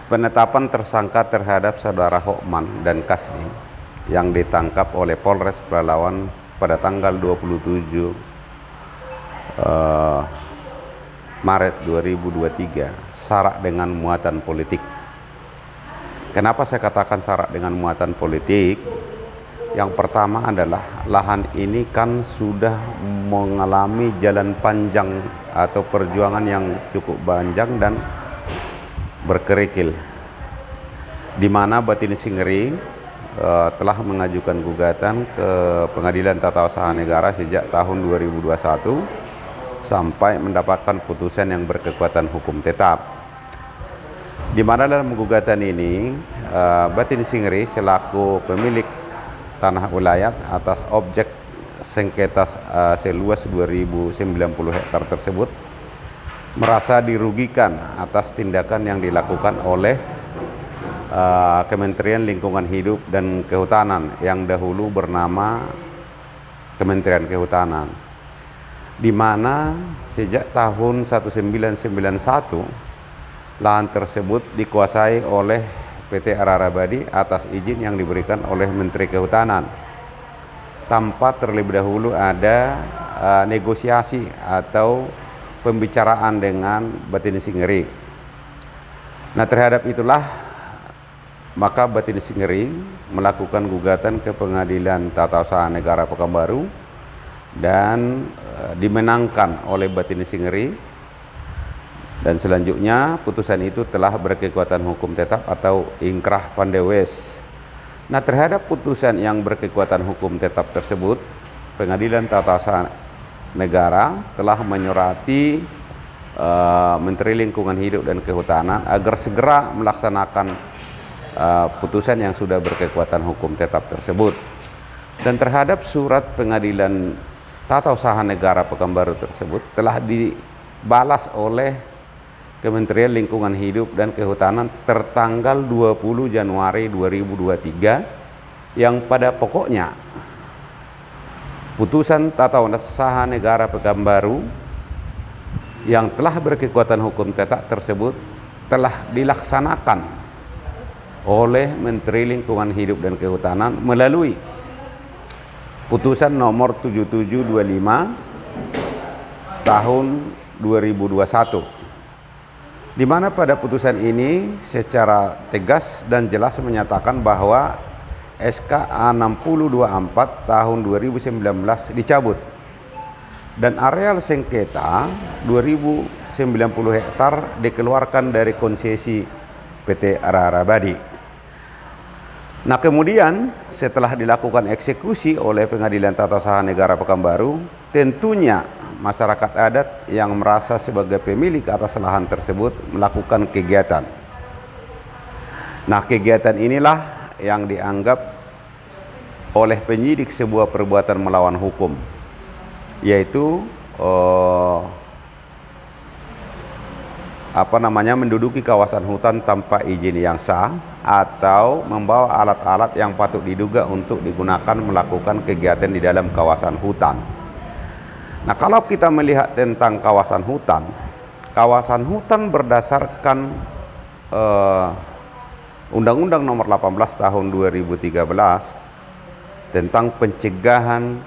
penetapan tersangka terhadap saudara Hokman dan Kasni yang ditangkap oleh Polres Pelalawan pada tanggal 27 Maret 2023 syarat dengan muatan politik. Kenapa saya katakan syarat dengan muatan politik? Yang pertama adalah lahan ini kan sudah mengalami jalan panjang atau perjuangan yang cukup panjang dan berkerikil, di mana Batin Singering telah mengajukan gugatan ke Pengadilan Tata Usaha Negara sejak tahun 2021 sampai mendapatkan putusan yang berkekuatan hukum tetap. Di mana dalam gugatan ini Batin Singering selaku pemilik tanah ulayat atas objek sengketa seluas 2090 hektar tersebut merasa dirugikan atas tindakan yang dilakukan oleh Kementerian Lingkungan Hidup dan Kehutanan yang dahulu bernama Kementerian Kehutanan, di mana sejak tahun 1991 lahan tersebut dikuasai oleh PT Ararabadi atas izin yang diberikan oleh Menteri Kehutanan tanpa terlebih dahulu ada negosiasi atau pembicaraan dengan Batin Singering. Nah, terhadap itulah maka Batin Singering melakukan gugatan ke Pengadilan Tata Usaha Negara Pekanbaru dan dimenangkan oleh Batin Singering. Dan selanjutnya putusan itu telah berkekuatan hukum tetap atau ingkrah pandewes. Nah, terhadap putusan yang berkekuatan hukum tetap tersebut, Pengadilan Tata Usaha Negara telah menyurati Menteri Lingkungan Hidup dan Kehutanan agar segera melaksanakan putusan yang sudah berkekuatan hukum tetap tersebut. Dan terhadap surat Pengadilan Tata Usaha Negara Pekanbaru tersebut telah dibalas oleh Kementerian Lingkungan Hidup dan Kehutanan tertanggal 20 Januari 2023 yang pada pokoknya putusan Tata Usaha Negara Pekanbaru yang telah berkekuatan hukum tetap tersebut telah dilaksanakan oleh Menteri Lingkungan Hidup dan Kehutanan melalui putusan nomor 7725 tahun 2021, di mana pada putusan ini secara tegas dan jelas menyatakan bahwa SK A6024 tahun 2019 dicabut dan areal sengketa 2090 hektar dikeluarkan dari konsesi PT Ararabadi. Nah, kemudian setelah dilakukan eksekusi oleh Pengadilan Tata Usaha Negara Pekanbaru, tentunya masyarakat adat yang merasa sebagai pemilik atas lahan tersebut melakukan kegiatan. Nah, kegiatan inilah yang dianggap oleh penyidik sebuah perbuatan melawan hukum, yaitu menduduki kawasan hutan tanpa izin yang sah atau membawa alat-alat yang patut diduga untuk digunakan melakukan kegiatan di dalam kawasan hutan. Nah, kalau kita melihat tentang kawasan hutan berdasarkan Undang-Undang Nomor 18 Tahun 2013 tentang pencegahan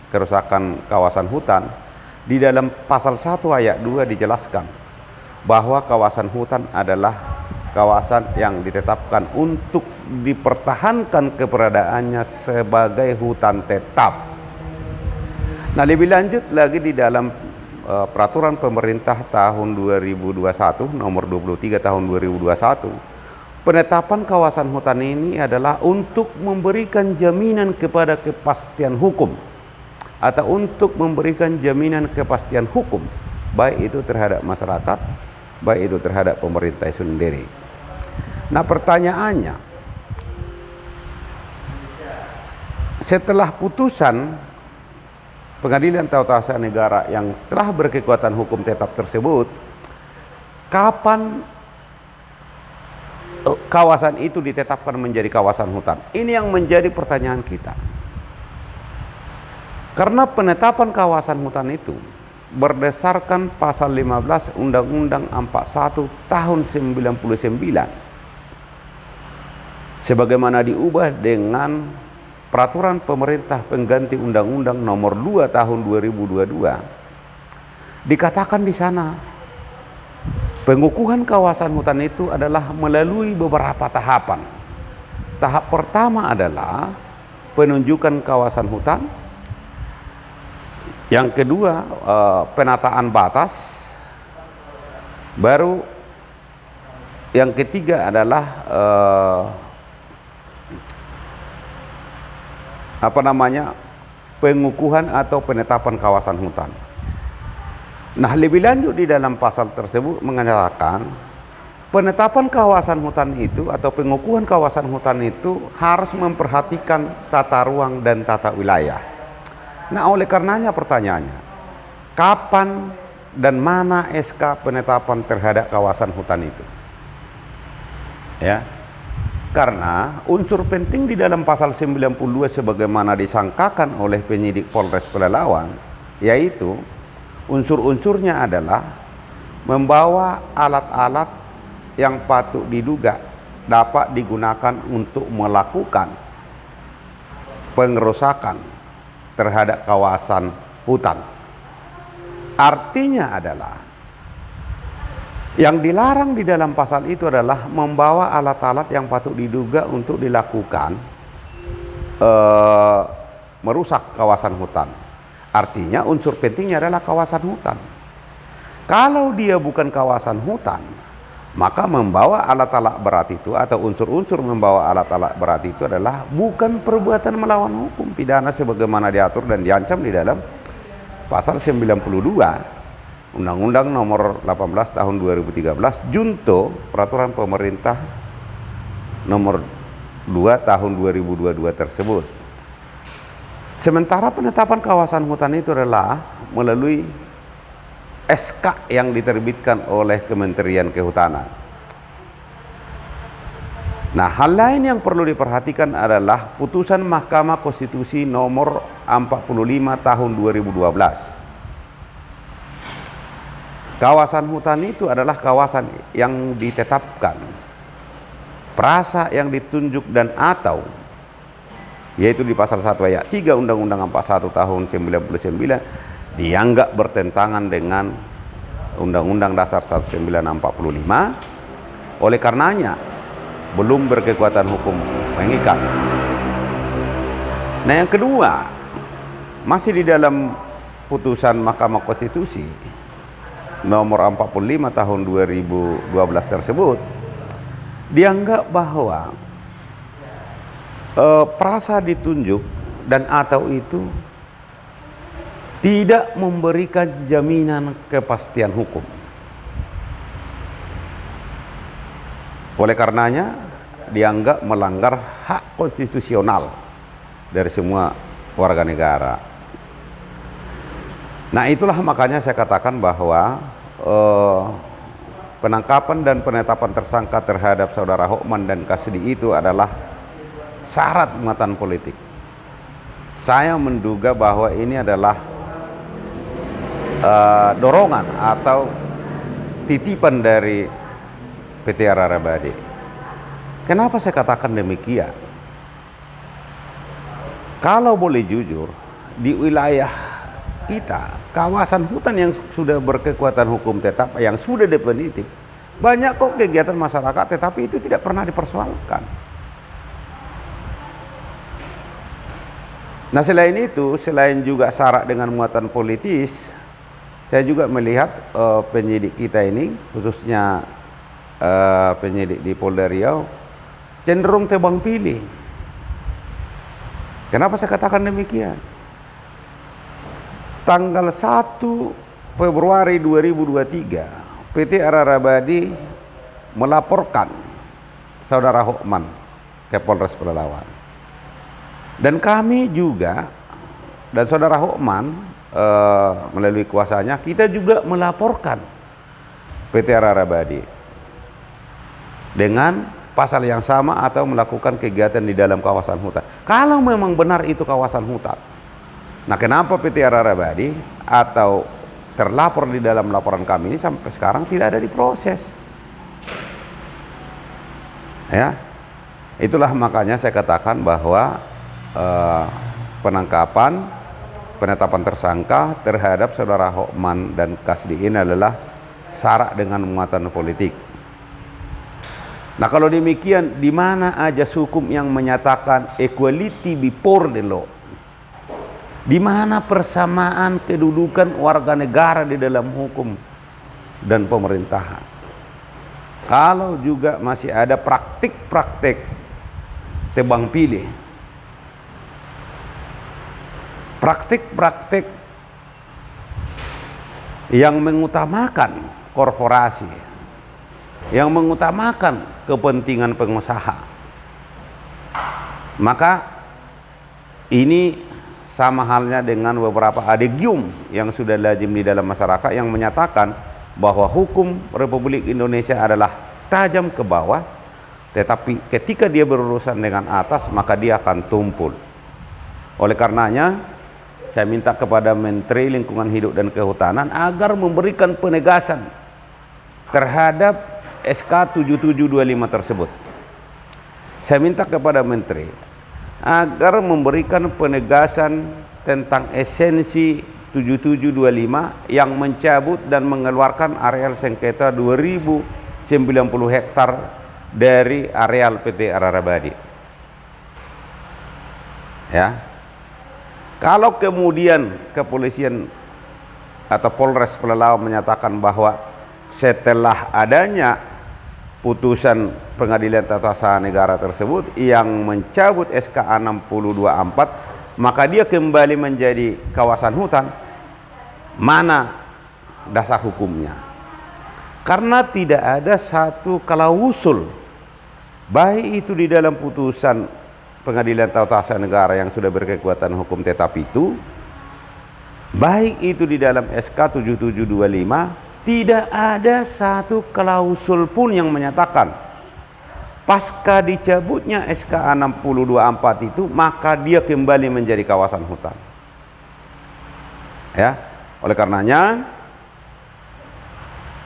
kerusakan kawasan hutan, di dalam pasal 1 ayat 2 dijelaskan bahwa kawasan hutan adalah kawasan yang ditetapkan untuk dipertahankan keberadaannya sebagai hutan tetap. Nah, lebih lanjut lagi di dalam peraturan pemerintah tahun 2021 nomor 23 tahun 2021, penetapan kawasan hutan ini adalah untuk memberikan jaminan kepada kepastian hukum atau untuk memberikan jaminan kepastian hukum, baik itu terhadap masyarakat, baik itu terhadap pemerintah sendiri. Nah, pertanyaannya, setelah putusan Pengadilan Tata Usaha Negara yang telah berkekuatan hukum tetap tersebut, kapan kawasan itu ditetapkan menjadi kawasan hutan? Ini yang menjadi pertanyaan kita. Karena penetapan kawasan hutan itu berdasarkan pasal 15 Undang-Undang 41 tahun 99 sebagaimana diubah dengan peraturan pemerintah pengganti Undang-Undang nomor 2 tahun 2022, dikatakan di sana pengukuhan kawasan hutan itu adalah melalui beberapa tahapan. Tahap pertama adalah penunjukan kawasan hutan. Yang kedua, penataan batas. Baru yang ketiga adalah pengukuhan atau penetapan kawasan hutan. Nah, lebih lanjut di dalam pasal tersebut menyatakan penetapan kawasan hutan itu atau pengukuhan kawasan hutan itu harus memperhatikan tata ruang dan tata wilayah. Nah, oleh karenanya pertanyaannya, kapan dan mana SK penetapan terhadap kawasan hutan itu? Ya. Karena unsur penting di dalam pasal 92 sebagaimana disangkakan oleh penyidik Polres Pelalawan, yaitu unsur-unsurnya adalah membawa alat-alat yang patut diduga dapat digunakan untuk melakukan pengerusakan terhadap kawasan hutan. Artinya adalah yang dilarang di dalam pasal itu adalah membawa alat-alat yang patut diduga untuk dilakukan merusak kawasan hutan. Artinya unsur pentingnya adalah kawasan hutan. Kalau dia bukan kawasan hutan, maka membawa alat-alat berat itu atau unsur-unsur membawa alat-alat berat itu adalah bukan perbuatan melawan hukum pidana sebagaimana diatur dan diancam di dalam pasal 92 Undang-Undang nomor 18 tahun 2013 junto peraturan pemerintah nomor 2 tahun 2022 tersebut. Sementara penetapan kawasan hutan itu adalah melalui SK yang diterbitkan oleh Kementerian Kehutanan. Nah, hal lain yang perlu diperhatikan adalah putusan Mahkamah Konstitusi nomor 45 tahun 2012. Kawasan hutan itu adalah kawasan yang ditetapkan, frasa yang ditunjuk dan atau, yaitu di pasal 1 ayat 3 Undang-Undang 41 tahun 99 dianggap bertentangan dengan Undang-Undang Dasar 1945, oleh karenanya belum berkekuatan hukum mengikat. Nah, yang kedua, masih di dalam putusan Mahkamah Konstitusi nomor 45 tahun 2012 tersebut, dianggap bahwa frasa ditunjuk dan atau itu tidak memberikan jaminan kepastian hukum. Oleh karenanya dianggap melanggar hak konstitusional dari semua warga negara. Nah, itulah makanya saya katakan bahwa penangkapan dan penetapan tersangka terhadap saudara Hokman dan Kasdi itu adalah syarat muatan politik. Saya menduga bahwa ini adalah dorongan atau titipan dari PT Ararabadi. Kenapa saya katakan demikian? Kalau boleh jujur, di wilayah kita, kawasan hutan yang sudah berkekuatan hukum tetap, yang sudah definitif, banyak kok kegiatan masyarakat, tetapi itu tidak pernah dipersoalkan. Nah, selain itu, selain juga syarat dengan muatan politis, saya juga melihat penyidik kita ini, khususnya penyidik di Polda Riau, cenderung tebang pilih. Kenapa saya katakan demikian? Tanggal 1 Februari 2023, PT Ararabadi melaporkan saudara Hokman ke Polres Pelalawan. Dan kami juga, dan saudara Hokman melalui kuasanya, kita juga melaporkan PT Ararabadi dengan pasal yang sama atau melakukan kegiatan di dalam kawasan hutan. Kalau memang benar itu kawasan hutan, nah kenapa PT Ararabadi atau terlapor di dalam laporan kami ini sampai sekarang tidak ada diproses. Ya, itulah makanya saya katakan bahwa penetapan tersangka terhadap saudara Hokman dan Kasdiin adalah syarat dengan muatan politik. Nah, kalau demikian, di mana ajas hukum yang menyatakan equality before the law? Di mana persamaan kedudukan warga negara di dalam hukum dan pemerintahan? Kalau juga masih ada praktik-praktik tebang pilih, praktik-praktik yang mengutamakan korporasi, yang mengutamakan kepentingan pengusaha, maka ini sama halnya dengan beberapa adegium yang sudah lazim di dalam masyarakat yang menyatakan bahwa hukum Republik Indonesia adalah tajam ke bawah, tetapi ketika dia berurusan dengan atas maka dia akan tumpul. Oleh karenanya saya minta kepada Menteri Lingkungan Hidup dan Kehutanan agar memberikan penegasan terhadap SK 7725 tersebut. Saya minta kepada Menteri agar memberikan penegasan tentang esensi 7725 yang mencabut dan mengeluarkan areal sengketa 2090 hektar dari areal PT Ararabadi. Ya. Kalau kemudian kepolisian atau Polres Pelalawan menyatakan bahwa setelah adanya putusan Pengadilan Tata Usaha Negara tersebut yang mencabut SK 6024, maka dia kembali menjadi kawasan hutan, mana dasar hukumnya? Karena tidak ada satu klausul, baik itu di dalam putusan Pengadilan Tata Usaha Negara yang sudah berkekuatan hukum tetap itu, baik itu di dalam SK 7725, tidak ada satu klausul pun yang menyatakan pasca dicabutnya SK 6024 itu maka dia kembali menjadi kawasan hutan. Ya, oleh karenanya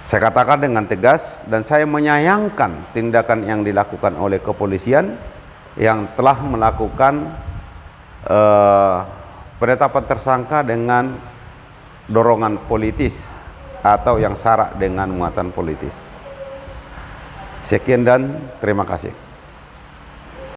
saya katakan dengan tegas dan saya menyayangkan tindakan yang dilakukan oleh kepolisian yang telah melakukan penetapan tersangka dengan dorongan politis atau yang syarat dengan muatan politis. Sekian dan terima kasih.